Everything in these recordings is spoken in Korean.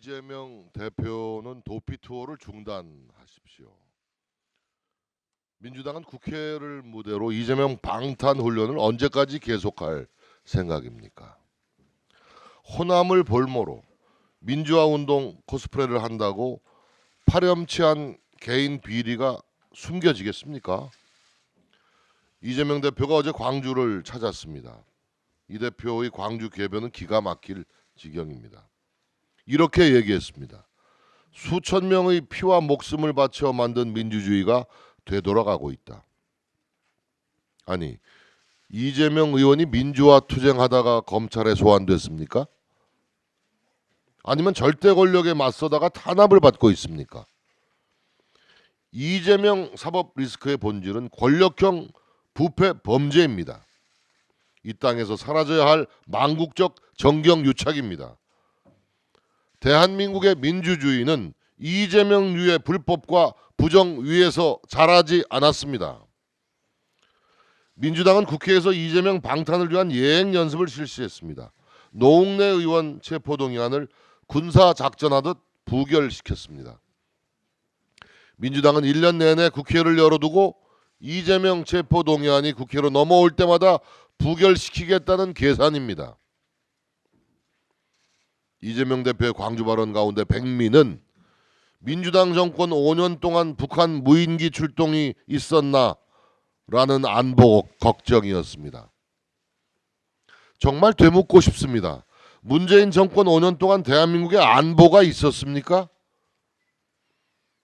이재명 대표는 도피 투어를 중단하십시오. 민주당은 국회를 무대로 이재명 방탄 훈련을 언제까지 계속할 생각입니까? 호남을 볼모로 민주화 운동 코스프레를 한다고 파렴치한 개인 비리가 숨겨지겠습니까? 이재명 대표가 어제 광주를 찾았습니다. 이 대표의 광주 개변은 기가 막힐 지경입니다. 이렇게 얘기했습니다. 수천 명의 피와 목숨을 바쳐 만든 민주주의가 되돌아가고 있다. 아니, 이재명 의원이 민주화 투쟁하다가 검찰에 소환됐습니까? 아니면 절대 권력에 맞서다가 탄압을 받고 있습니까? 이재명 사법 리스크의 본질은 권력형 부패 범죄입니다. 이 땅에서 사라져야 할 망국적 정경 유착입니다. 대한민국의 민주주의는 이재명류의 불법과 부정 위에서 자라지 않았습니다. 민주당은 국회에서 이재명 방탄을 위한 예행 연습을 실시했습니다. 노웅래 의원 체포동의안을 군사작전하듯 부결시켰습니다. 민주당은 1년 내내 국회를 열어두고 이재명 체포동의안이 국회로 넘어올 때마다 부결시키겠다는 계산입니다. 이재명 대표의 광주 발언 가운데 백미는 민주당 정권 5년 동안 북한 무인기 출동이 있었나 라는 안보 걱정이었습니다. 정말 되묻고 싶습니다. 문재인 정권 5년 동안 대한민국에 안보가 있었습니까?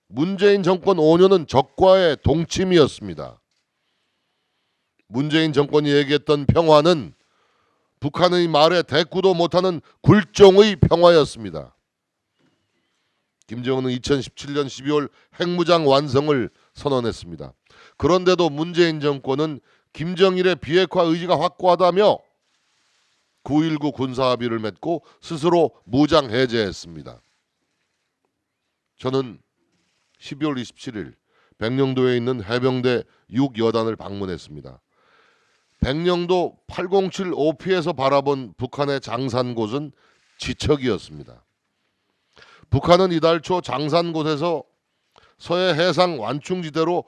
문재인 정권 5년은 적과의 동침이었습니다. 문재인 정권이 얘기했던 평화는 북한의 말에 대꾸도 못하는 굴종의 평화였습니다. 김정은은 2017년 12월 핵무장 완성을 선언했습니다. 그런데도 문재인 정권은 김정일의 비핵화 의지가 확고하다며 9.19 군사합의를 맺고 스스로 무장 해제했습니다. 저는 12월 27일 백령도에 있는 해병대 6여단을 방문했습니다. 백령도 807 OP에서 바라본 북한의 장산곳은 지척이었습니다. 북한은 이달 초 장산곳에서 서해 해상 완충지대로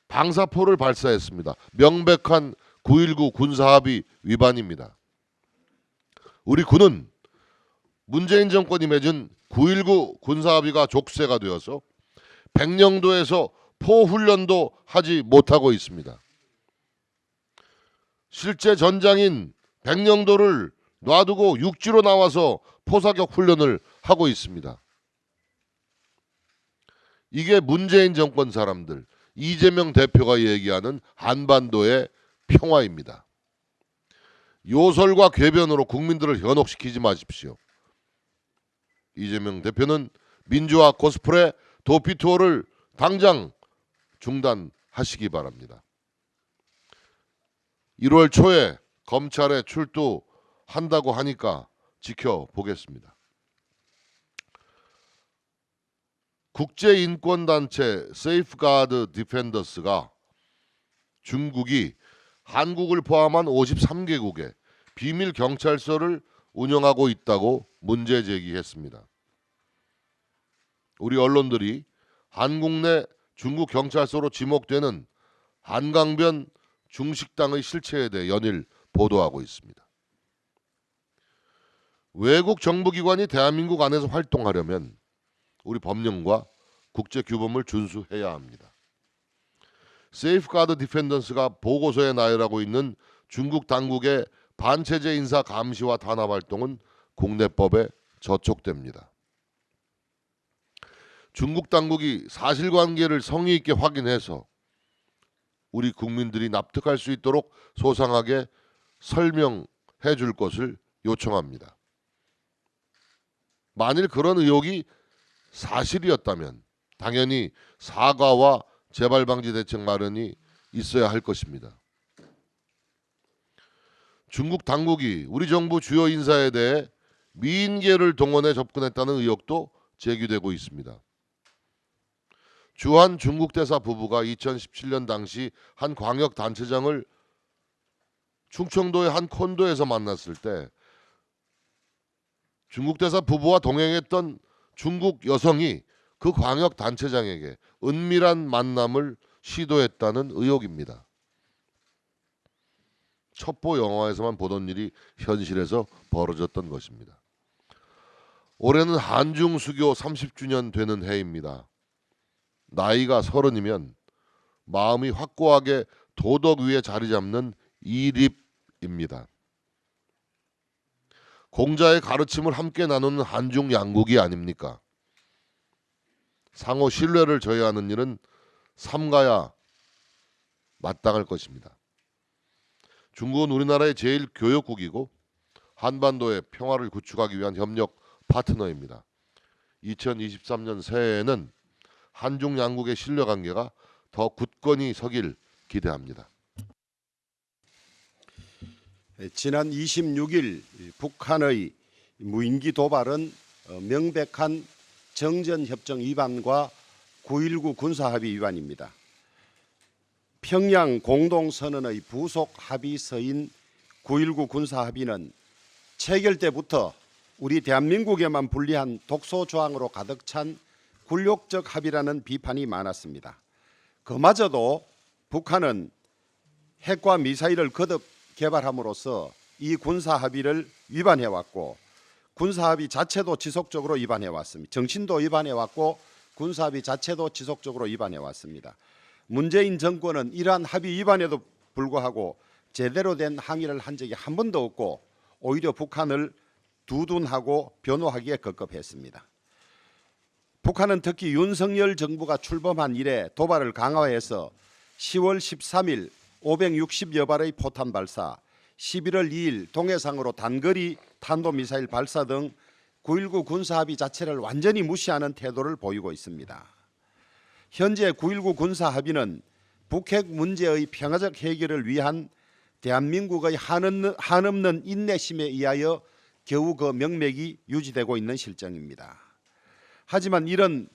방사포를 발사했습니다. 명백한 9.19 군사합의 위반입니다. 우리 군은 문재인 정권이 맺은 9.19 군사합의가 족쇄가 되어서 백령도에서 포훈련도 하지 못하고 있습니다. 실제 전장인 백령도를 놔두고 육지로 나와서 포사격 훈련을 하고 있습니다. 이게 문재인 정권 사람들, 이재명 대표가 얘기하는 한반도의 평화입니다. 요설과 궤변으로 국민들을 현혹시키지 마십시오. 이재명 대표는 민주화 코스프레 도피 투어를 당장 중단하시기 바랍니다. 1월 초에 검찰에 출두한다고 하니까 지켜보겠습니다. 국제인권단체 세이프가드 디펜더스가 중국이 한국을 포함한 53개국에 비밀 경찰서를 운영하고 있다고 문제 제기했습니다. 우리 언론들이 한국 내 중국 경찰서로 지목되는 한강변 중식당의 실체에 대해 연일 보도하고 있습니다. 외국 정부기관이 대한민국 안에서 활동하려면 우리 법령과 국제규범을 준수해야 합니다. 세이프가드 디펜던스가 보고서에 나열하고 있는 중국 당국의 반체제 인사 감시와 탄압 활동은 국내법에 저촉됩니다. 중국 당국이 사실관계를 성의 있게 확인해서 우리 국민들이 납득할 수 있도록 소상하게 설명해 줄 것을 요청합니다. 만일 그런 의혹이 사실이었다면 당연히 사과와 재발방지 대책 마련이 있어야 할 것입니다. 중국 당국이 우리 정부 주요 인사에 대해 미인계를 동원해 접근했다는 의혹도 제기되고 있습니다. 주한 중국 대사 부부가 2017년 당시 한 광역단체장을 충청도의 한 콘도에서 만났을 때 중국 대사 부부와 동행했던 중국 여성이 그 광역 단체장에게 은밀한 만남을 시도했다는 의혹입니다. 첩보 영화에서만 보던 일이 현실에서 벌어졌던 것입니다. 올해는 한중 수교 30주년 되는 해입니다. 나이가 30이면 마음이 확고하게 도덕 위에 자리 잡는 이립입니다. 공자의 가르침을 함께 나누는 한중 양국이 아닙니까? 상호 신뢰를 저해하는 일은 삼가야 마땅할 것입니다. 중국은 우리나라의 제일 교역국이고 한반도의 평화를 구축하기 위한 협력 파트너입니다. 2023년 새해에는 한중 양국의 신뢰 관계가 더 굳건히 서길 기대합니다. 지난 26일 북한의 무인기 도발은 명백한 정전협정 위반과 9.19 군사합의 위반입니다. 평양 공동선언의 부속 합의서인 9.19 군사합의는 체결 때부터 우리 대한민국에만 불리한 독소조항으로 가득 찬 굴욕적 합의라는 비판이 많았습니다. 그마저도 북한은 핵과 미사일을 거듭 개발함으로써 이 군사합의를 위반해왔고 군사합의 자체도 지속적으로 위반해왔습니다. 정신도 위반해왔고 군사합의 자체도 지속적으로 위반해왔습니다. 문재인 정권은 이러한 합의 위반에도 불구하고 제대로 된 항의를 한 적이 한 번도 없고 오히려 북한을 두둔하고 변호하기에 급급했습니다. 북한은 특히 윤석열 정부가 출범한 이래 도발을 강화해서 10월 13일 560여 발의 포탄 발사, 11월 2일 동해상으로 단거리 탄도미사일 발사 등 9.19 군사합의 자체를 완전히 무시하는 태도를 보이고 있습니다. 현재 9.19 군사합의는 북핵 문제의 평화적 해결을 위한 대한민국의 한없는 인내심에 의하여 겨우 그 명맥이 유지되고 있는 실정입니다. 하지만 이런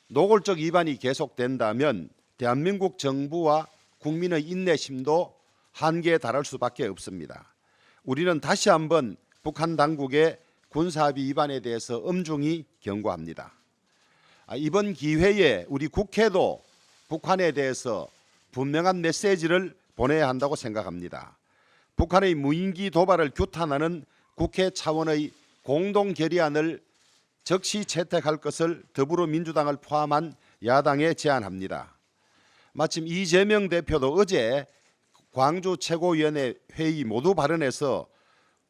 노골적 위반이 계속된다면 대한민국 정부와 국민의 인내심도 한계에 달할 수밖에 없습니다. 우리는 다시 한번 북한 당국의 군사합의 위반에 대해서 엄중히 경고합니다. 이번 기회에 우리 국회도 북한에 대해서 분명한 메시지를 보내야 한다고 생각합니다. 북한의 무인기 도발을 규탄하는 국회 차원의 공동 결의안을 즉시 채택할 것을 더불어민주당을 포함한 야당에 제안합니다. 마침 이재명 대표도 어제 광주 최고위원회 회의 모두 발언에서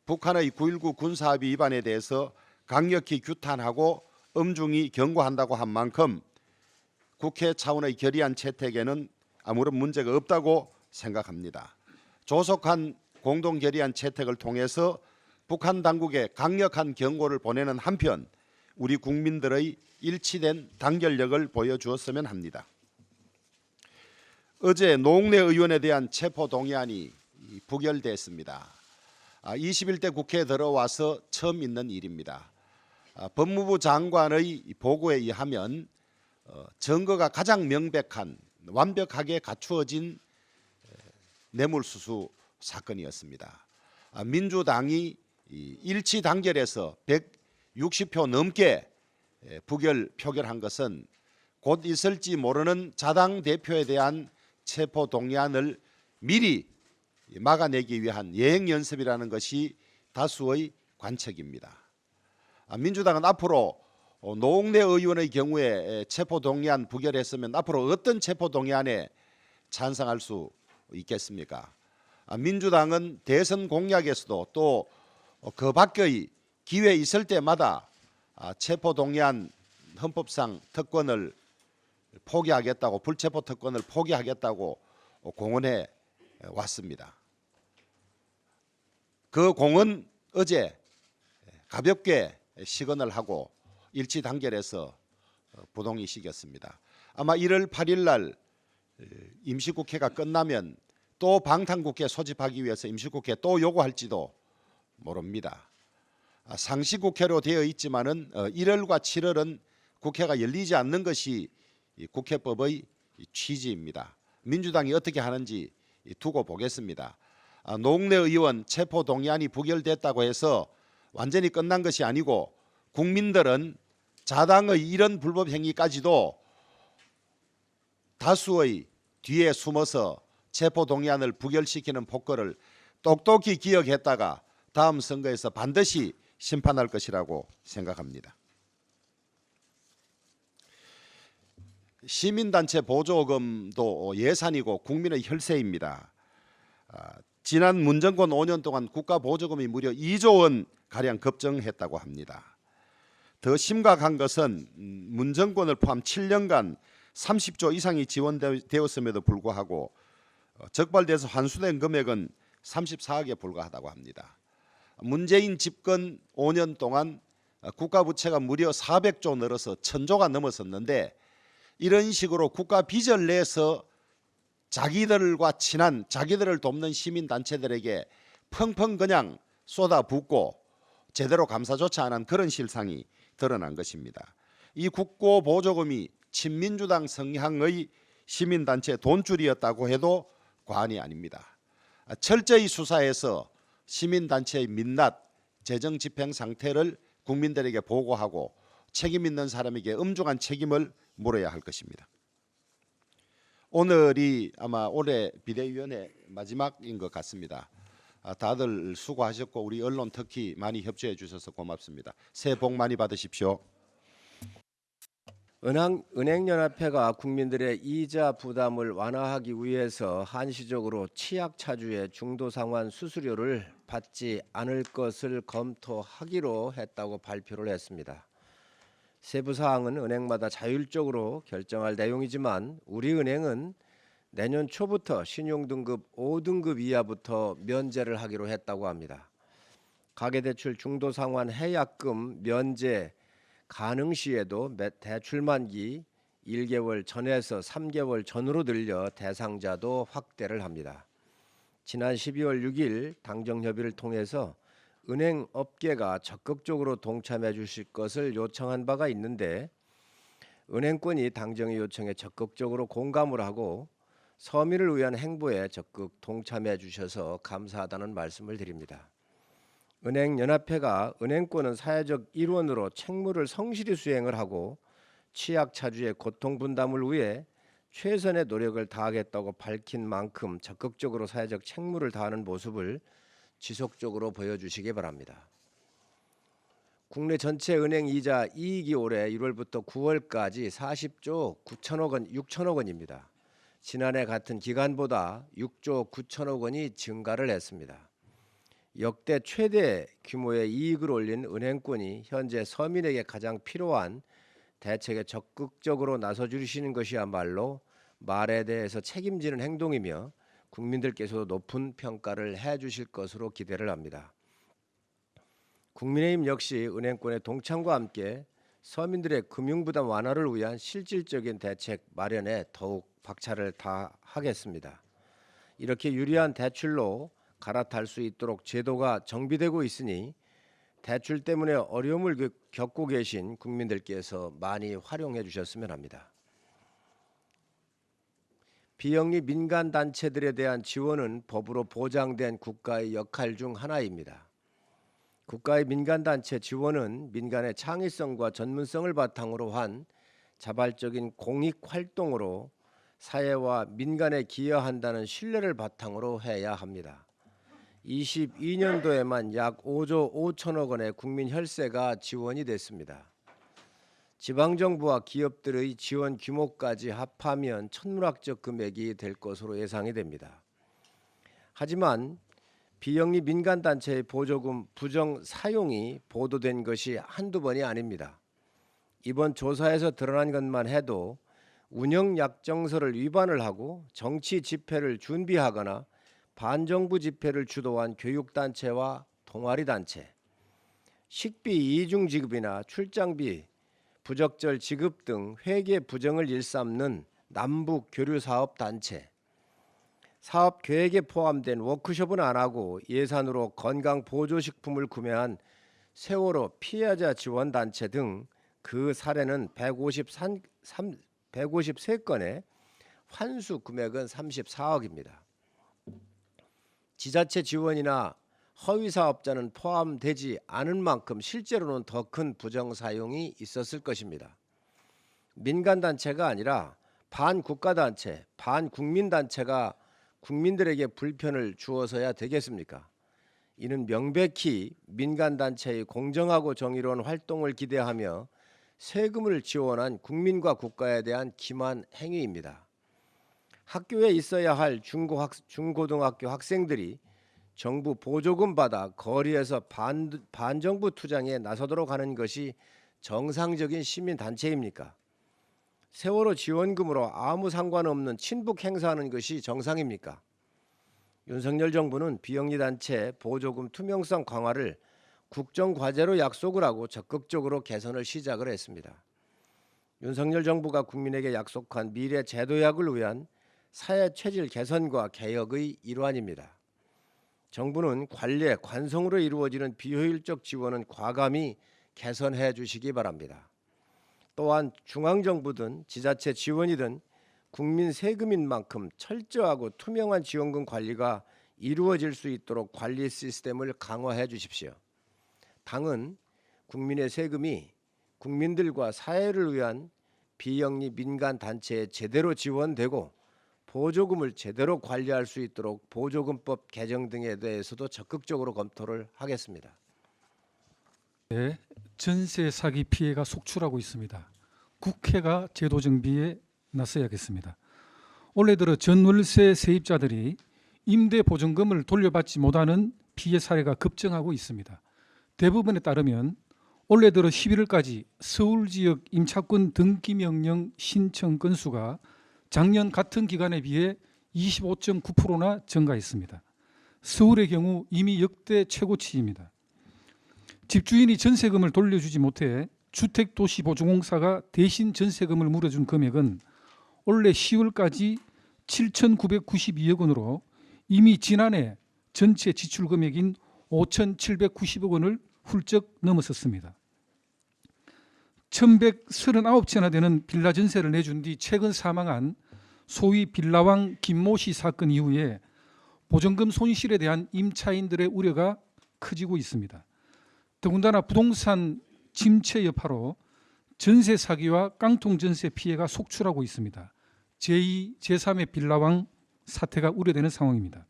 북한의 9.19 군사합의 위반에 대해서 강력히 규탄하고 엄중히 경고한다고 한 만큼 국회 차원의 결의안 채택에는 아무런 문제가 없다고 생각합니다. 조속한 공동 결의안 채택을 통해서 북한 당국에 강력한 경고를 보내는 한편 우리 국민들의 일치된 단결력을 보여주었으면 합니다. 어제 노웅래 의원에 대한 체포동의안이 부결됐습니다. 21대 국회에 들어와서 처음 있는 일입니다. 법무부 장관의 보고에 의하면 증거가 가장 명백한 완벽하게 갖추어진 뇌물수수 사건이었습니다. 민주당이 일치 단결해서 160표 넘게 표결한 것은 곧 있을지 모르는 자당 대표에 대한 체포 동의안을 미리 막아내기 위한 예행 연습이라는 것이 다수의 관측입니다. 민주당은 앞으로 노웅래 의원의 경우에 체포 동의안 부결했으면 앞으로 어떤 체포 동의안에 찬성할 수 있겠습니까? 민주당은 대선 공약에서도 또 그 밖의 기회 있을 때마다 체포 동의안 헌법상 특권을 포기하겠다고 불체포 특권을 포기하겠다고 공언해 왔습니다. 그 공언 어제 가볍게 시건을 하고 일치 단결해서 부동의시켰습니다. 아마 1월 8일 날 임시국회가 끝나면 또 방탄국회 소집하기 위해서 임시국회 또 요구할지도 모릅니다. 상시국회로 되어 있지만은 1월과 7월은 국회가 열리지 않는 것이 국회법의 취지입니다. 민주당이 어떻게 하는지 두고 보겠습니다. 노웅래 의원 체포 동의안이 부결됐다고 해서 완전히 끝난 것이 아니고 국민들은 자당의 이런 불법 행위까지도 다수의 뒤에 숨어서 체포동의안을 부결시키는 폭거를 똑똑히 기억했다가 다음 선거에서 반드시 심판할 것이라고 생각합니다. 시민단체 보조금도 예산이고 국민의 혈세입니다. 지난 문정권 5년 동안 국가 보조금이 무려 2조 원 가량 급증했다고 합니다. 더 심각한 것은 문정권을 포함 7년간 30조 이상이 지원되었음에도 불구하고 적발돼서 환수된 금액은 34억에 불과하다고 합니다. 문재인 집권 5년 동안 국가 부채가 무려 400조 늘어서 1000조가 넘었었는데 이런 식으로 국가 빚을 내서 자기들과 친한 자기들을 돕는 시민단체들에게 펑펑 그냥 쏟아붓고 제대로 감사조차 안 한 그런 실상이 드러난 것입니다. 이 국고 보조금이 친민주당 성향의 시민단체 돈줄이었다고 해도 과언이 아닙니다. 철저히 수사해서 시민단체의 민낯, 재정집행 상태를 국민들에게 보고하고 책임 있는 사람에게 엄중한 책임을 물어야 할 것입니다. 오늘이 아마 올해 비대위원회 마지막인 것 같습니다. 다들 수고하셨고 우리 언론 특히 많이 협조해 주셔서 고맙습니다. 새해 복 많이 받으십시오. 은행연합회가 국민들의 이자 부담을 완화하기 위해서 한시적으로 치약차주의 중도상환 수수료를 받지 않을 것을 검토하기로 했다고 발표를 했습니다. 세부 사항은 은행마다 자율적으로 결정할 내용이지만 우리은행은 내년 초부터 신용등급 5등급 이하부터 면제를 하기로 했다고 합니다. 가계대출 중도상환 해약금 면제 가능 시에도 대출 만기 1개월 전에서 3개월 전으로 늘려 대상자도 확대를 합니다. 지난 12월 6일 당정협의를 통해서 은행 업계가 적극적으로 동참해 주실 것을 요청한 바가 있는데 은행권이 당정의 요청에 적극적으로 공감을 하고 서민을 위한 행보에 적극 동참해 주셔서 감사하다는 말씀을 드립니다. 은행연합회가 은행권은 사회적 일원으로 책무를 성실히 수행을 하고 취약차주의 고통 분담을 위해 최선의 노력을 다하겠다고 밝힌 만큼 적극적으로 사회적 책무를 다하는 모습을 지속적으로 보여주시기 바랍니다. 국내 전체 은행 이자 이익이 올해 1월부터 9월까지 40조 6천억 원입니다. 지난해 같은 기간보다 6조 9천억 원이 증가를 했습니다. 역대 최대 규모의 이익을 올린 은행권이 현재 서민에게 가장 필요한 대책에 적극적으로 나서주시는 것이야말로 말에 대해서 책임지는 행동이며 국민들께서도 높은 평가를 해주실 것으로 기대를 합니다. 국민의힘 역시 은행권의 동참과 함께 서민들의 금융부담 완화를 위한 실질적인 대책 마련에 더욱 박차를 다하겠습니다. 이렇게 유리한 대출로 갈아탈 수 있도록 제도가 정비되고 있으니 대출 때문에 어려움을 겪고 계신 국민들께서 많이 활용해 주셨으면 합니다. 비영리 민간단체들에 대한 지원은 법으로 보장된 국가의 역할 중 하나입니다. 국가의 민간단체 지원은 민간의 창의성과 전문성을 바탕으로 한 자발적인 공익활동으로 사회와 민간에 기여한다는 신뢰를 바탕으로 해야 합니다. 22년도에만 약 5조 5천억 원의 국민 혈세가 지원이 됐습니다. 지방정부와 기업들의 지원 규모까지 합하면 천문학적 금액이 될 것으로 예상이 됩니다. 하지만 비영리 민간단체의 보조금 부정 사용이 보도된 것이 한두 번이 아닙니다. 이번 조사에서 드러난 것만 해도 운영약정서를 위반을 하고 정치 집회를 준비하거나 반정부 집회를 주도한 교육단체와 동아리단체, 식비 이중 지급이나 출장비 부적절 지급 등 회계 부정을 일삼는 남북 교류 사업 단체, 사업 계획에 포함된 워크숍은 안 하고 예산으로 건강 보조식품을 구매한 세월호 피해자 지원 단체 등 그 사례는 153건에 환수 금액은 34억입니다. 지자체 지원이나 허위 사업자는 포함되지 않은 만큼 실제로는 더 큰 부정 사용이 있었을 것입니다. 민간 단체가 아니라 반국가 단체, 반국민 단체가 국민들에게 불편을 주어서야 되겠습니까? 이는 명백히 민간 단체의 공정하고 정의로운 활동을 기대하며 세금을 지원한 국민과 국가에 대한 기만 행위입니다. 학교에 있어야 할 중고등학교 학생들이 정부 보조금 받아 거리에서 반정부 투쟁에 나서도록 하는 것이 정상적인 시민단체입니까? 세월호 지원금으로 아무 상관없는 친북 행사하는 것이 정상입니까? 윤석열 정부는 비영리단체 보조금 투명성 강화를 국정과제로 약속을 하고 적극적으로 개선을 시작을 했습니다. 윤석열 정부가 국민에게 약속한 미래 제도약을 위한 사회 체질 개선과 개혁의 일환입니다. 정부는 관례, 관성으로 이루어지는 비효율적 지원은 과감히 개선해 주시기 바랍니다. 또한 중앙정부든 지자체 지원이든 국민 세금인 만큼 철저하고 투명한 지원금 관리가 이루어질 수 있도록 관리 시스템을 강화해 주십시오. 당은 국민의 세금이 국민들과 사회를 위한 비영리 민간 단체에 제대로 지원되고 보조금을 제대로 관리할 수 있도록 보조금법 개정 등에 대해서도 적극적으로 검토를 하겠습니다. 네, 전세 사기 피해가 속출하고 있습니다. 국회가 제도 정비에 나서야겠습니다. 올해 들어 전월세 세입자들이 임대 보증금을 돌려받지 못하는 피해 사례가 급증하고 있습니다. 대부분에 따르면 올해 들어 11월까지 서울 지역 임차권 등기 명령 신청 건수가 작년 같은 기간에 비해 25.9%나 증가했습니다. 서울의 경우 이미 역대 최고치입니다. 집주인이 전세금을 돌려주지 못해 주택도시보증공사가 대신 전세금을 물어준 금액은 올해 10월까지 7,992억 원으로 이미 지난해 전체 지출 금액인 5,790억 원을 훌쩍 넘어섰습니다. 1,139채나 되는 빌라 전세를 내준 뒤 최근 사망한 소위 빌라왕 김모 씨 사건 이후에 보증금 손실에 대한 임차인들의 우려가 커지고 있습니다. 더군다나 부동산 침체 여파로 전세 사기와 깡통 전세 피해가 속출하고 있습니다. 제2, 제3의 빌라왕 사태가 우려되는 상황입니다.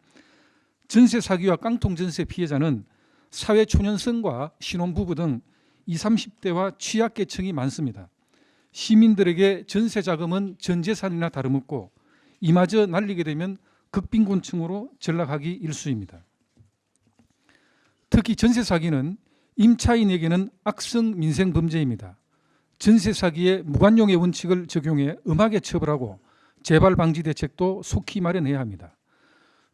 전세 사기와 깡통 전세 피해자는 사회 초년생과 신혼부부 등 20, 30대와 취약계층이 많습니다. 시민들에게 전세 자금은 전 재산이나 다름없고 이마저 날리게 되면 극빈곤층으로 전락하기 일쑤입니다. 특히 전세 사기는 임차인에게는 악성 민생 범죄입니다. 전세 사기에 무관용의 원칙을 적용해 엄하게 처벌하고 재발 방지 대책도 속히 마련해야 합니다.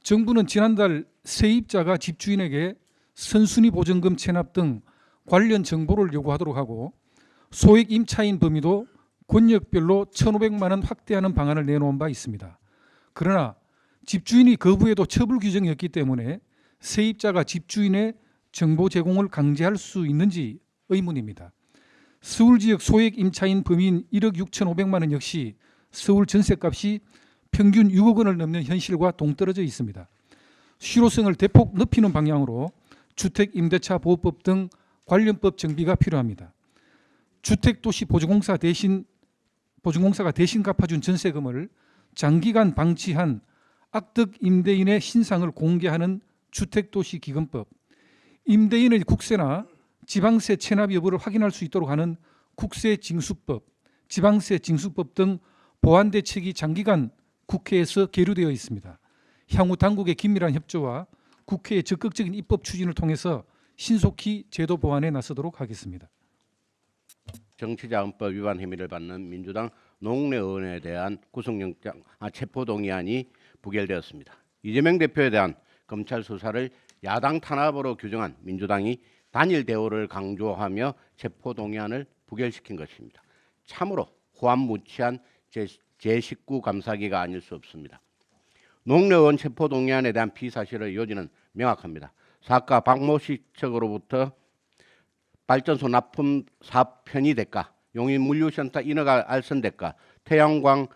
정부는 지난달 세입자가 집주인에게 선순위 보증금 체납 등 관련 정보를 요구하도록 하고 소액 임차인 범위도 권역별로 1,500만 원 확대하는 방안을 내놓은 바 있습니다. 그러나 집주인이 거부해도 처벌 규정이 없기 때문에 세입자가 집주인의 정보 제공을 강제할 수 있는지 의문입니다. 서울 지역 소액 임차인 범위인 1억 6,500만 원 역시 서울 전세값이 평균 6억 원을 넘는 현실과 동떨어져 있습니다. 실효성을 대폭 높이는 방향으로 주택임대차 보호법 등 관련법 정비가 필요합니다. 주택도시보증공사가 대신 갚아준 전세금을 장기간 방치한 악덕 임대인의 신상을 공개하는 주택도시기금법, 임대인의 국세나 지방세 체납 여부를 확인할 수 있도록 하는 국세징수법, 지방세징수법 등 보완 대책이 장기간 국회에서 계류되어 있습니다. 향후 당국의 긴밀한 협조와 국회의 적극적인 입법 추진을 통해서 신속히 제도 보완에 나서도록 하겠습니다. 정치자금법 위반 혐의를 받는 민주당 노웅래 의원에 대한 구속영장 체포동의안이 부결되었습니다. 이재명 대표에 대한 검찰 수사를 야당 탄압으로 규정한 민주당이 단일 대우를 강조하며 체포동의안을 부결시킨 것입니다. 참으로 후한무치한 제19 감사기가 아닐 수 없습니다. 노웅래 의원 체포동의안에 대한 피사실의 요지는 명확합니다. 사가 박모 씨 측으로부터 발전소 납품 사업 편의 대가, 용인 물류센터 인허가 알선 대가, 태양광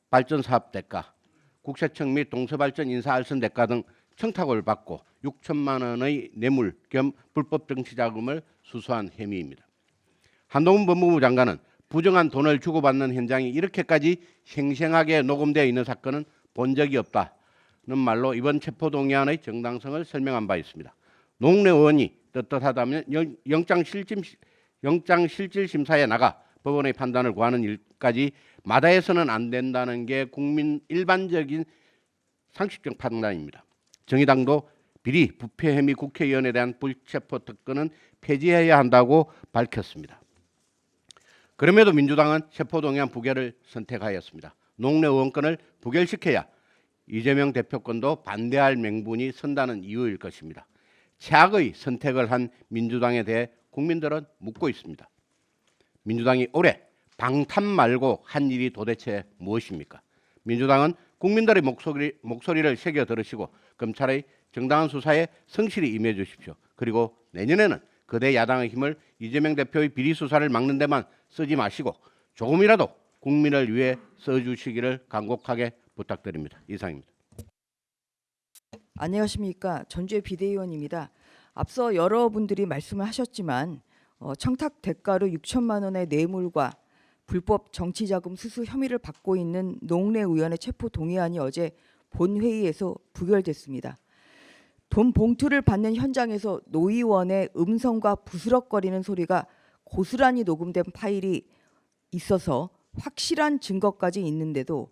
발전 사업 대가, 국세청 및 동서발전 인사 알선 대가 등 청탁을 받고 6천만 원의 뇌물 겸 불법 정치자금을 수수한 혐의입니다. 한동훈 법무부 장관은 부정한 돈을 주고받는 현장이 이렇게까지 생생하게 녹음되어 있는 사건은 본 적이 없다는 말로 이번 체포동의안의 정당성을 설명한 바 있습니다. 노웅래 의원이 떳떳하다면 영장실질심사에 나가 법원의 판단을 구하는 일까지 마다해서는 안 된다는 게 국민 일반적인 상식적 판단입니다. 정의당도 비리, 부패 혐의 국회의원에 대한 불체포 특권은 폐지해야 한다고 밝혔습니다. 그럼에도 민주당은 체포동의안 부결을 선택하였습니다. 노웅래 의원권을 부결시켜야 이재명 대표권도 반대할 명분이 선다는 이유일 것입니다. 최악의 선택을 한 민주당에 대해 국민들은 묻고 있습니다. 민주당이 올해 방탄 말고 한 일이 도대체 무엇입니까? 민주당은 국민들의 목소리를 새겨 들으시고 검찰의 정당한 수사에 성실히 임해 주십시오. 그리고 내년에는 거대 야당의 힘을 이재명 대표의 비리 수사를 막는 데만 쓰지 마시고 조금이라도 국민을 위해 써주시기를 간곡하게 부탁드립니다. 이상입니다. 안녕하십니까. 전주의 비대위원입니다. 앞서 여러분들이 말씀을 하셨지만 청탁 대가로 6천만 원의 뇌물과 불법 정치자금 수수 혐의를 받고 있는 노웅래 의원의 체포 동의안이 어제 본회의에서 부결됐습니다. 돈 봉투를 받는 현장에서 노 의원의 음성과 부스럭거리는 소리가 고스란히 녹음된 파일이 있어서 확실한 증거까지 있는데도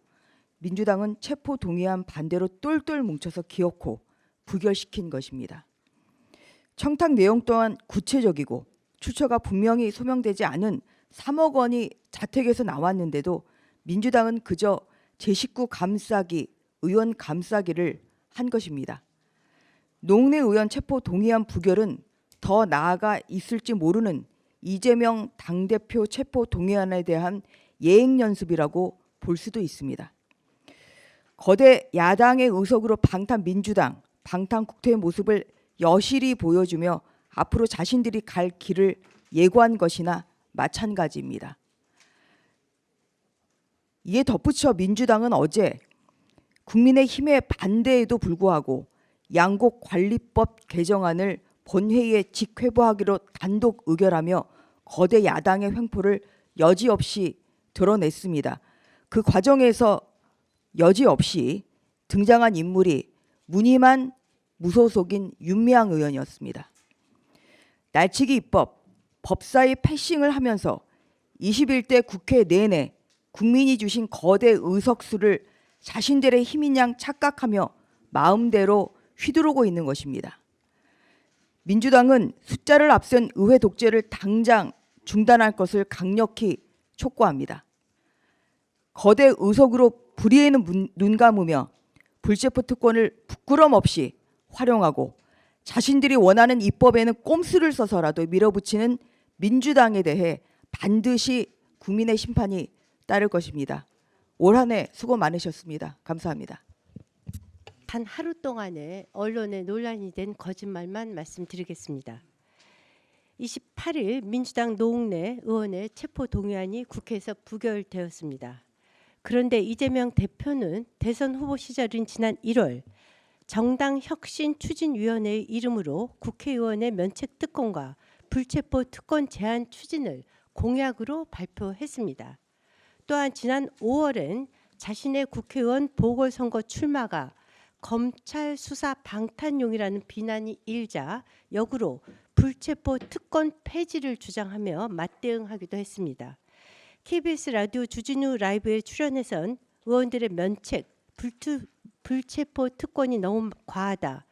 민주당은 체포 동의안 반대로 똘똘 뭉쳐서 기어코 부결시킨 것입니다. 청탁 내용 또한 구체적이고 출처가 분명히 소명되지 않은 3억 원이 자택에서 나왔는데도 민주당은 그저 제 식구 감싸기, 의원 감싸기를 한 것입니다. 노웅래 의원 체포 동의안 부결은 더 나아가 있을지 모르는 이재명 당대표 체포 동의안에 대한 예행 연습이라고 볼 수도 있습니다. 거대 야당의 의석으로 방탄 민주당, 방탄 국회의 모습을 여실히 보여주며 앞으로 자신들이 갈 길을 예고한 것이나 마찬가지입니다. 이에 덧붙여 민주당은 어제 국민의힘의 반대에도 불구하고 양곡관리법 개정안을 본회의에 직회부하기로 단독 의결하며 거대 야당의 횡포를 여지없이 드러냈습니다. 그 과정에서 여지없이 등장한 인물이 무늬만 무소속인 윤미향 의원이었습니다. 날치기 입법, 법사위 패싱을 하면서 21대 국회 내내 국민이 주신 거대 의석수를 자신들의 힘인 양 착각하며 마음대로 휘두르고 있는 것입니다. 민주당은 숫자를 앞선 의회 독재를 당장 중단할 것을 강력히 촉구합니다. 거대 의석으로 불의에는 눈 감으며 불체포 특권을 부끄럼 없이 활용하고 자신들이 원하는 입법에는 꼼수를 써서라도 밀어붙이는 민주당에 대해 반드시 국민의 심판이 따를 것입니다. 올 한 해 수고 많으셨습니다. 감사합니다. 단 하루 동안에 언론에 논란이 된 거짓말만 말씀드리겠습니다. 28일 민주당 노웅래 의원의 체포 동의안이 국회에서 부결되었습니다. 그런데 이재명 대표는 대선 후보 시절인 지난 1월 정당 혁신 추진위원회의 이름으로 국회의원의 면책 특권과 불체포 특권 제한 추진을 공약으로 발표했습니다. 또한 지난 5월엔 자신의 국회의원 보궐선거 출마가 검찰 수사 방탄용이라는 비난이 일자 역으로 불체포 특권 폐지를 주장하며 맞대응하기도 했습니다. KBS 라디오 주진우 라이브에 출연해선 의원들의 면책, 불체포 특권이 너무 과하다.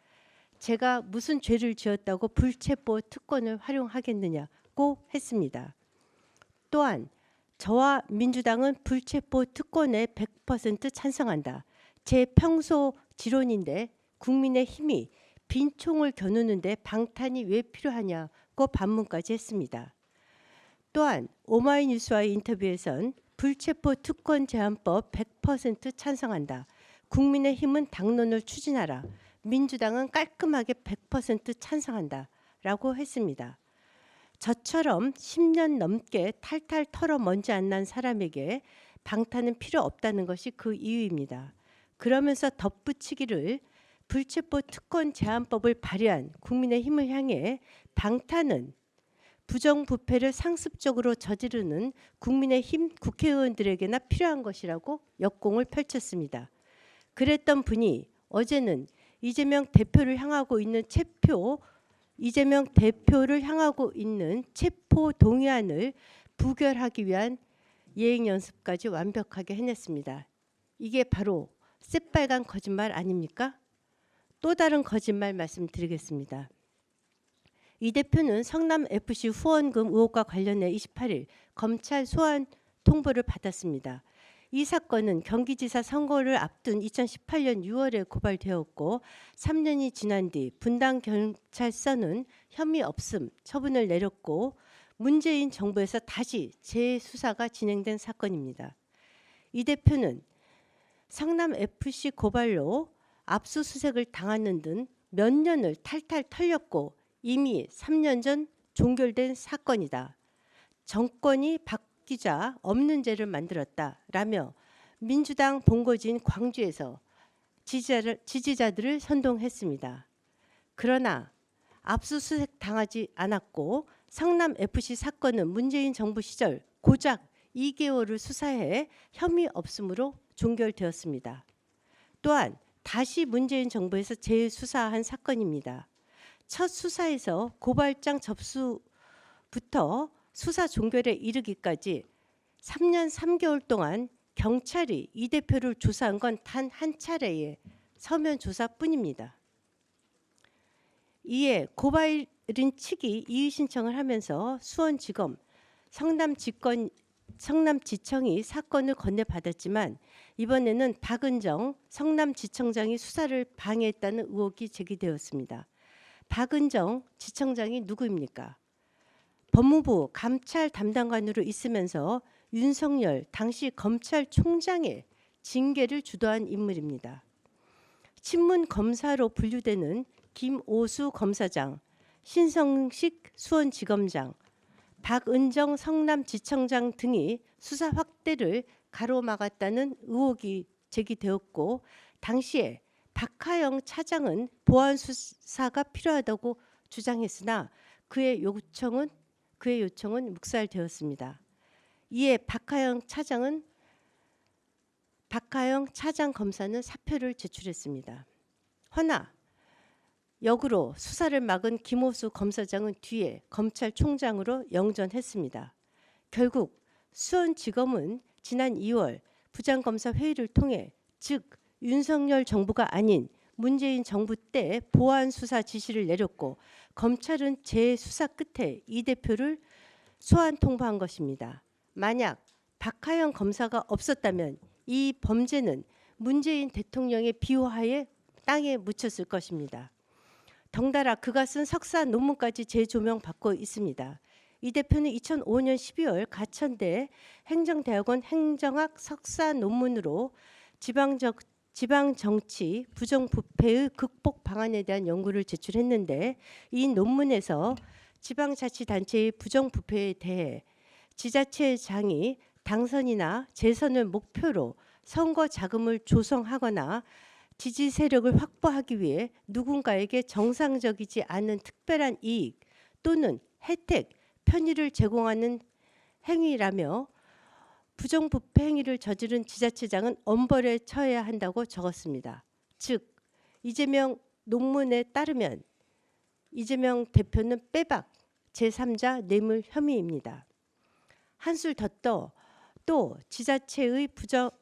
제가 무슨 죄를 지었다고 불체포 특권을 활용하겠느냐고 했습니다. 또한 저와 민주당은 불체포 특권에 100% 찬성한다. 제 평소 지론인데 국민의힘이 빈총을 겨누는데 방탄이 왜 필요하냐고 반문까지 했습니다. 또한 오마이뉴스와의 인터뷰에선 불체포 특권 제한법 100% 찬성한다. 국민의힘은 당론을 추진하라. 민주당은 깔끔하게 100% 찬성한다. 라고 했습니다. 저처럼 10년 넘게 탈탈 털어 먼지 안 난 사람에게 방탄은 필요 없다는 것이 그 이유입니다. 그러면서 덧붙이기를 불체포 특권 제한법을 발의한 국민의힘을 향해 방탄은 부정부패를 상습적으로 저지르는 국민의힘 국회의원들에게나 필요한 것이라고 역공을 펼쳤습니다. 그랬던 분이 어제는 이재명 대표를 향하고 있는 체포 동의안을 부결하기 위한 예행 연습까지 완벽하게 해냈습니다. 이게 바로 새빨간 거짓말 아닙니까? 또 다른 거짓말 말씀드리겠습니다. 이 대표는 성남FC 후원금 의혹과 관련해 28일 검찰 소환 통보를 받았습니다. 이 사건은 경기지사 선거를 앞둔 2018년 6월에 고발되었고 3년이 지난 뒤 분당경찰서는 혐의 없음 처분을 내렸고 문재인 정부에서 다시 재수사가 진행된 사건입니다. 이 대표는 성남FC 고발로 압수수색을 당하는 등 몇 년을 탈탈 털렸고 이미 3년 전 종결된 사건이다. 정권이 바뀌자 없는 죄를 만들었다라며 민주당 본거지인 광주에서 지지자들을 선동했습니다. 그러나 압수수색 당하지 않았고 성남FC 사건은 문재인 정부 시절 고작 2개월을 수사해 혐의 없음으로 종결되었습니다. 또한 다시 문재인 정부에서 재수사한 사건입니다. 첫 수사에서 고발장 접수부터 수사 종결에 이르기까지 3년 3개월 동안 경찰이 이 대표를 조사한 건 단 한 차례의 서면 조사뿐입니다. 이에 고발인 측이 이의 신청을 하면서 수원지검 성남지청이 사건을 건네받았지만 이번에는 박은정 성남지청장이 수사를 방해했다는 의혹이 제기되었습니다. 박은정 지청장이 누구입니까? 법무부 감찰 담당관으로 있으면서 윤석열 당시 검찰총장의 징계를 주도한 인물입니다. 친문 검사로 분류되는 김오수 검사장, 신성식 수원지검장, 박은정 성남지청장 등이 수사 확대를 가로막았다는 의혹이 제기되었고 당시에 박하영 차장은 보안 수사가 필요하다고 주장했으나 그의 요청은 묵살되었습니다. 이에 박하영 차장 검사는 사표를 제출했습니다. 허나 역으로 수사를 막은 김호수 검사장은 뒤에 검찰총장으로 영전했습니다. 결국 수원지검은 지난 2월 부장검사 회의를 통해 즉 윤석열 정부가 아닌 문재인 정부 때 보안 수사 지시를 내렸고 검찰은 재수사 끝에 이 대표를 소환 통보한 것입니다. 만약 박하영 검사가 없었다면 이 범죄는 문재인 대통령의 비호하에 땅에 묻혔을 것입니다. 덩달아 그가 쓴 석사 논문까지 재조명받고 있습니다. 이 대표는 2005년 12월 가천대 행정대학원 행정학 석사 논문으로 지방정치 부정부패의 극복 방안에 대한 연구를 제출했는데 이 논문에서 지방자치단체의 부정부패에 대해 지자체장이 당선이나 재선을 목표로 선거 자금을 조성하거나 지지 세력을 확보하기 위해 누군가에게 정상적이지 않은 특별한 이익 또는 혜택, 편의를 제공하는 행위라며 부정부패 행위를 저지른 지자체장은 엄벌에 처해야 한다고 적었습니다. 즉 이재명 논문에 따르면 이재명 대표는 빼박 제3자 뇌물 혐의입니다. 한술 더 떠 또 지자체의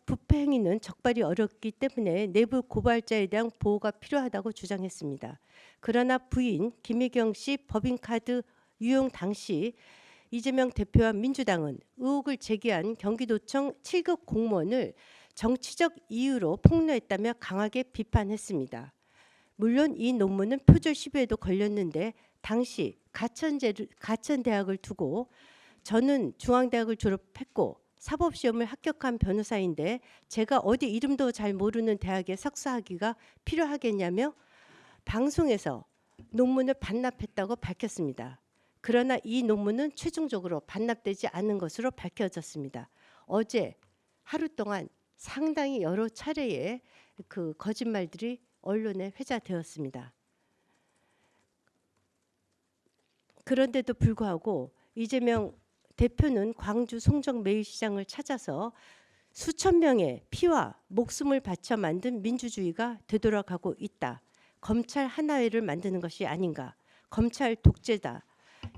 부패 행위는 적발이 어렵기 때문에 내부 고발자에 대한 보호가 필요하다고 주장했습니다. 그러나 부인 김혜경 씨 법인카드 유용 당시 이재명 대표와 민주당은 의혹을 제기한 경기도청 7급 공무원을 정치적 이유로 폭로했다며 강하게 비판했습니다. 물론 이 논문은 표절 시비에도 걸렸는데 당시 가천대학을 두고 저는 중앙대학을 졸업했고 사법시험을 합격한 변호사인데 제가 어디 이름도 잘 모르는 대학에 석사하기가 필요하겠냐며 방송에서 논문을 반납했다고 밝혔습니다. 그러나 이 논문은 최종적으로 반납되지 않은 것으로 밝혀졌습니다. 어제 하루 동안 상당히 여러 차례의 그 거짓말들이 언론에 회자되었습니다. 그런데도 불구하고 이재명 대표는 광주 송정 매일시장을 찾아서 수천 명의 피와 목숨을 바쳐 만든 민주주의가 되돌아가고 있다. 검찰 하나회를 만드는 것이 아닌가. 검찰 독재다.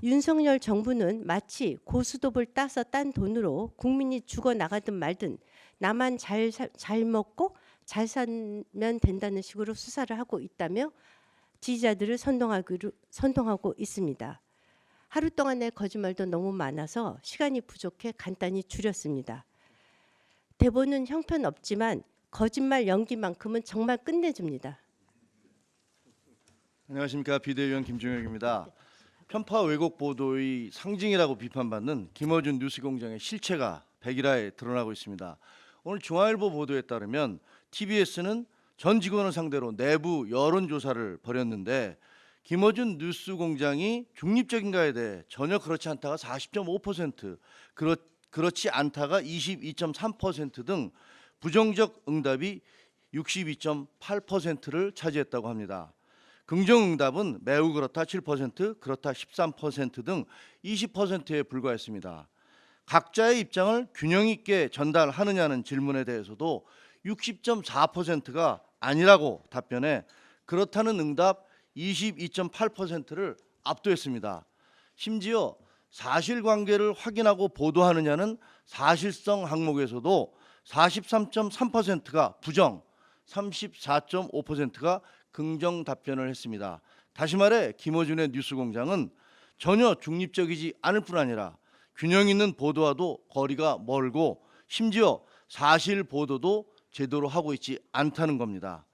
윤석열 정부는 마치 고스톱을 따서 딴 돈으로 국민이 죽어나가든 말든 나만 잘 먹고 잘 살면 된다는 식으로 수사를 하고 있다며 지지자들을 선동하고 있습니다. 하루 동안의 거짓말도 너무 많아서 시간이 부족해 간단히 줄였습니다. 대본은 형편없지만 거짓말 연기만큼은 정말 끝내줍니다. 안녕하십니까. 비대위원 김종혁입니다. 편파 왜곡 보도의 상징이라고 비판받는 김어준 뉴스공장의 실체가 백일화에 드러나고 있습니다. 오늘 중앙일보 보도에 따르면 TBS는 전 직원을 상대로 내부 여론조사를 벌였는데 김어준 뉴스공장이 중립적인가에 대해 전혀 그렇지 않다가 40.5%, 그렇지 않다가 22.3% 등 부정적 응답이 62.8%를 차지했다고 합니다. 긍정 응답은 매우 그렇다 7%, 그렇다 13% 등 20%에 불과했습니다. 각자의 입장을 균형 있게 전달하느냐는 질문에 대해서도 60.4%가 아니라고 답변해 그렇다는 응답 22.8%를 압도했습니다. 심지어 사실관계를 확인하고 보도하느냐는 사실성 항목에서도 43.3%가 부정, 34.5%가 긍정 답변을 했습니다. 다시 말해 김어준의 뉴스공장은 전혀 중립적이지 않을 뿐 아니라 균형 있는 보도와도 거리가 멀고 심지어 사실 보도도 제대로 하고 있지 않다는 겁니다.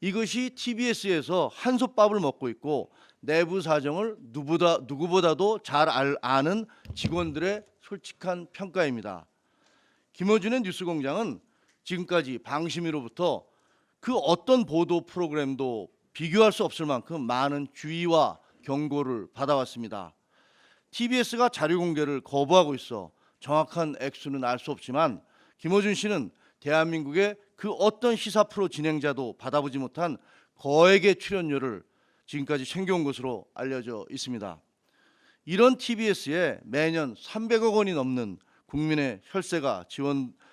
이것이 TBS에서 한솥밥을 먹고 있고 내부 사정을 누구보다도 잘 아는 직원들의 솔직한 평가입니다. 김어준의 뉴스공장은 지금까지 방심위로부터 그 어떤 보도 프로그램도 비교할 수 없을 만큼 많은 주의와 경고를 받아왔습니다. TBS가 자료 공개를 거부하고 있어 정확한 액수는 알 수 없지만 김어준 씨는 대한민국의 그 어떤 시사 프로 진행자도 받아보지 못한 거액의 출연료를 지금까지 챙겨온 것으로 알려져 있습니다. 이런 TBS에 매년 300억 원이 넘는 국민의 혈세가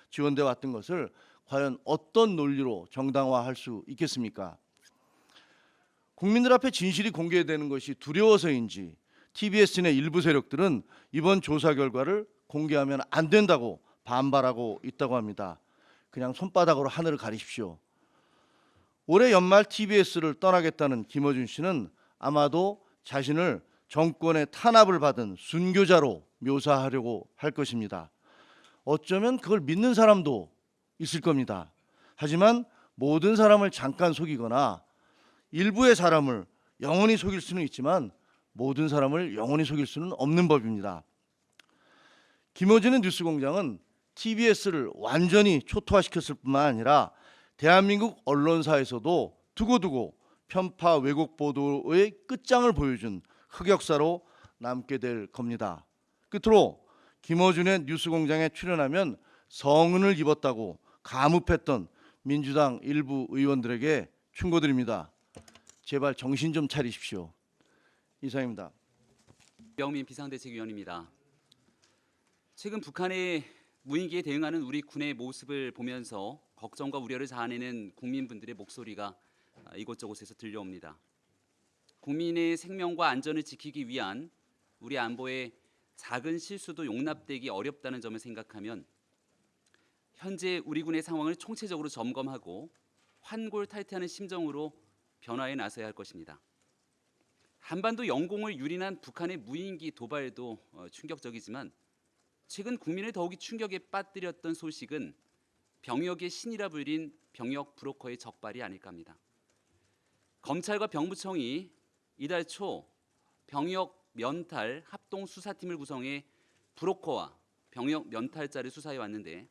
지원돼 왔던 것을 과연 어떤 논리로 정당화할 수 있겠습니까? 국민들 앞에 진실이 공개되는 것이 두려워서인지 TBS 내 일부 세력들은 이번 조사 결과를 공개하면 안 된다고 반발하고 있다고 합니다. 그냥 손바닥으로 하늘을 가리십시오. 올해 연말 TBS를 떠나겠다는 김어준 씨는 아마도 자신을 정권의 탄압을 받은 순교자로 묘사하려고 할 것입니다. 어쩌면 그걸 믿는 사람도 있을 겁니다. 하지만 모든 사람을 잠깐 속이거나 일부의 사람을 영원히 속일 수는 있지만 모든 사람을 영원히 속일 수는 없는 법입니다. 김어준의 뉴스공장은 TBS를 완전히 초토화시켰을 뿐만 아니라 대한민국 언론사에서도 두고두고 편파 왜곡 보도의 끝장을 보여준 흑역사로 남게 될 겁니다. 끝으로 김어준의 뉴스공장에 출연하면 성은을 입었다고 가뭄했던 민주당 일부 의원들에게 충고드립니다. 제발 정신 좀 차리십시오. 이상입니다. 명민 비상대책위원입니다. 최근 북한의 무인기에 대응하는 우리 군의 모습을 보면서 걱정과 우려를 자아내는 국민분들의 목소리가 이곳저곳에서 들려옵니다. 국민의 생명과 안전을 지키기 위한 우리 안보의 작은 실수도 용납되기 어렵다는 점을 생각하면 현재 우리 군의 상황을 총체적으로 점검하고 환골탈퇴하는 심정으로 변화에 나서야 할 것입니다. 한반도 영공을 유린한 북한의 무인기 도발도 충격적이지만 최근 국민을 더욱이 충격에 빠뜨렸던 소식은 병역의 신이라 불린 병역 브로커의 적발이 아닐까 합니다. 검찰과 병무청이 이달 초 병역 면탈 합동 수사팀을 구성해 브로커와 병역 면탈자를 수사해 왔는데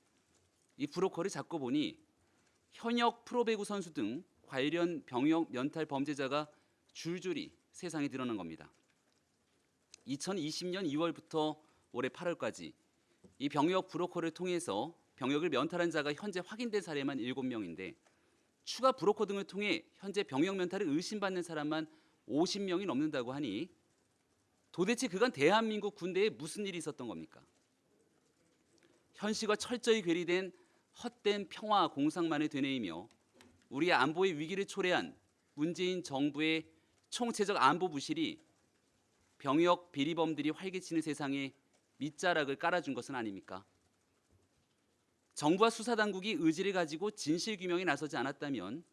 이 브로커를 잡고 보니 현역 프로배구 선수 등 관련 병역 면탈 범죄자가 줄줄이 세상에 드러난 겁니다. 2020년 2월부터 올해 8월까지 이 병역 브로커를 통해서 병역을 면탈한 자가 현재 확인된 사례만 7명인데 추가 브로커 등을 통해 현재 병역 면탈을 의심받는 사람만 50명이 넘는다고 하니 도대체 그간 대한민국 군대에 무슨 일이 있었던 겁니까? 현실과 철저히 괴리된 헛된 평화 공상만을 되뇌이며 우리의 안보의 위기를 초래한 문재인 정부의 총체적 안보 부실이 병역 비리범들이 활개치는 세상에 밑자락을 깔아준 것은 아닙니까? 정부와 수사당국이 의지를 가지고 진실규명에 나서지 않았다면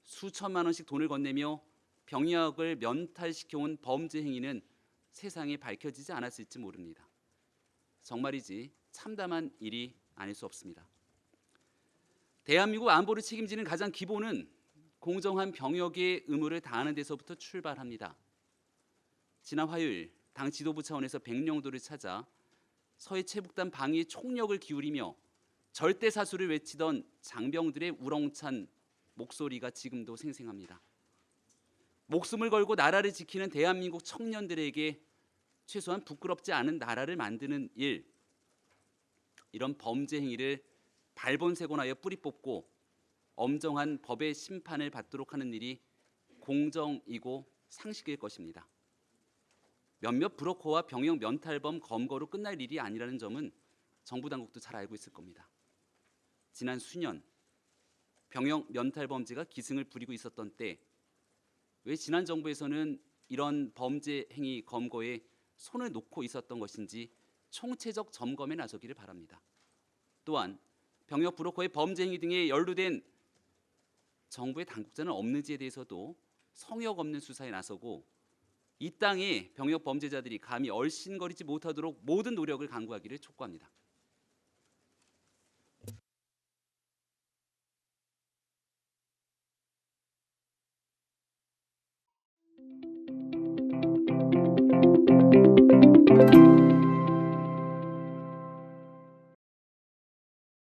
수천만 원씩 돈을 건네며 병역을 면탈시켜온 범죄 행위는 세상에 밝혀지지 않았을지 모릅니다. 정말이지 참담한 일이 아닐 수 없습니다. 대한민국 안보를 책임지는 가장 기본은 공정한 병역의 의무를 다하는 데서부터 출발합니다. 지난 화요일 당 지도부 차원에서 백령도를 찾아 서해 체북단 방위에 총력을 기울이며 절대 사수를 외치던 장병들의 우렁찬 목소리가 지금도 생생합니다. 목숨을 걸고 나라를 지키는 대한민국 청년들에게 최소한 부끄럽지 않은 나라를 만드는 일, 이런 범죄 행위를 발본색원하여 뿌리 뽑고 엄정한 법의 심판을 받도록 하는 일이 공정이고 상식일 것입니다. 몇몇 브로커와 병역 면탈범 검거로 끝날 일이 아니라는 점은 정부 당국도 잘 알고 있을 겁니다. 지난 수년 병역 면탈범죄가 기승을 부리고 있었던 때 왜 지난 정부에서는 이런 범죄 행위 검거에 손을 놓고 있었던 것인지 총체적 점검에 나서기를 바랍니다. 또한 병역 브로커의 범죄 행위 등에 연루된 정부의 당국자는 없는지에 대해서도 성역 없는 수사에 나서고 이 땅에 병역 범죄자들이 감히 얼씬거리지 못하도록 모든 노력을 강구하기를 촉구합니다.